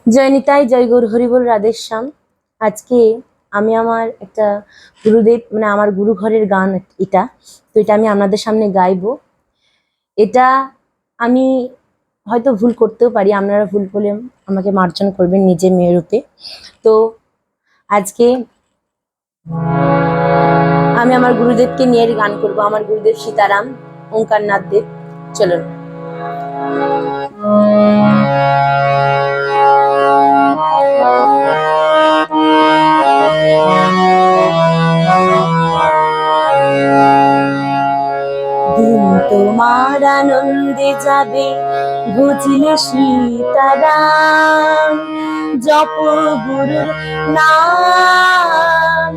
জয় নিতাই, জয় গৌর, হরিবোল, রাধেশ্যাম। আজকে আমি আমার একটা গুরুদেব মানে আমার গুরু ঘরের গান এটা। তো এটা আমি আপনাদের সামনে গাইবো। এটা আমি হয়তো ভুল করতেও পারি, আপনারা ভুল করলে আমাকে মার্জন করবেন নিজের মেয়ে রূপে। তো আজকে আমি আমার গুরুদেবকে নিয়ে গান করব। আমার গুরুদেব সীতারাম ওঙ্কারনাথ দেব। চলুন। দিন তোমার আনন্দে যাবে, বুঝলে সীতারাম। জপ গুরুর নাম,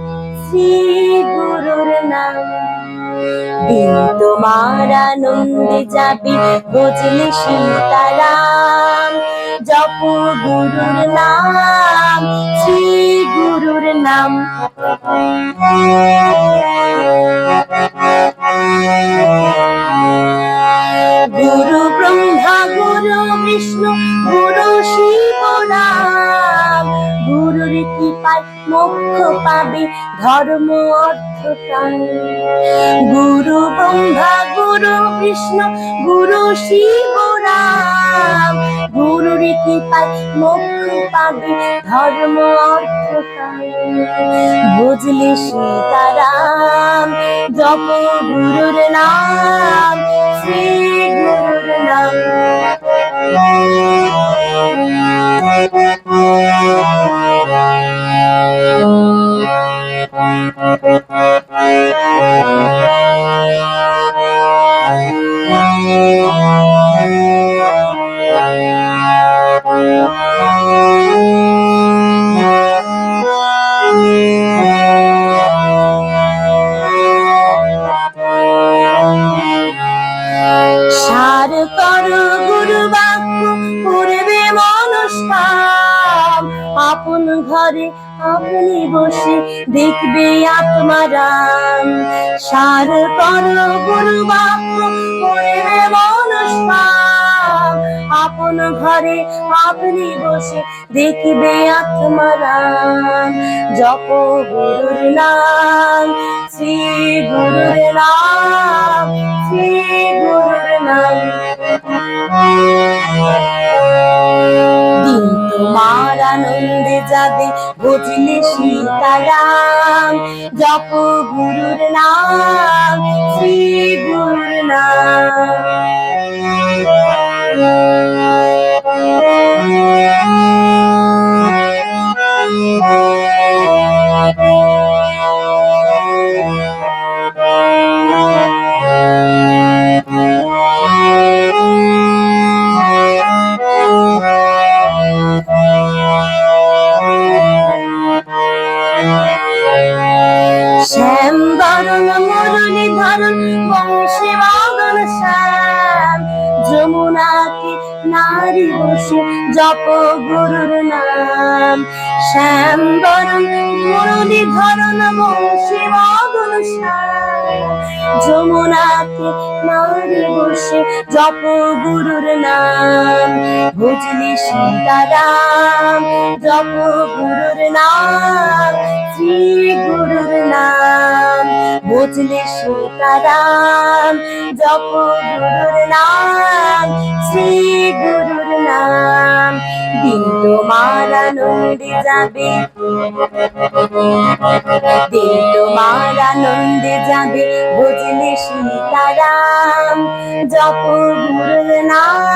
শ্রী গুরুর নাম। দিন তোমার আনন্দে যাবে, বুঝলে সীতারাম। জপ গুরুর নাম, শ্রী গুরুর নাম। গুরু ব্রহ্মা গুরু বিষ্ণু গুরু শিব নাম। গুরুর কৃপায় মোক্ষ পাবে, ধর্ম অর্থ কাম। গুরু ব্রহ্মা গুরু বিষ্ণু গুরু শিব নাম। গুরুর কৃপায় মোক্ষ পাবে, ধর্ম অর্থ কাম। বুঝলে সীতারাম, জপ গুরুর নাম, শ্রী গুরুর নাম। সার করো গুরু বাক্য, করবে মনস্কাম। আপন ঘরে আপনি বসে দেখবে আত্মারাম। সার করো গুরু বাক্য, করবে মনস্কাম। আপন ঘরে আপনি বসে দেখবে আত্মারাম। জপ গুরুর নাম, শ্রী গুরুর নাম, শ্রী গুরুর নাম। দিন তোমার আনন্দে যাবে, বুঝলে সীতারাম। জপ গুরুর নাম, শ্রী গুরুর নাম। শ্যাম বরণ মুরলী ধরণ, বংশী মগন শ্যাম। যমুনাতে নারী বসে জপ গুরুর নাম। শ্যাম বরণ মুরলী ধরণ, বংশী মগন শ্যাম। যমুনাতে নারী বসে জপ গুরুর নাম। বুঝলি সীতারাম, জপ গুরুর নাম, শ্রী গুরুর নাম। বুঝলে সীতারাম, জপ গুরুর নাম, শ্রী গুরুর নাম। দিন তোমার আনন্দে যাবে, দিন তোমার আনন্দে যাবে, বুঝলে সীতারাম। জপ গুরুর নাম,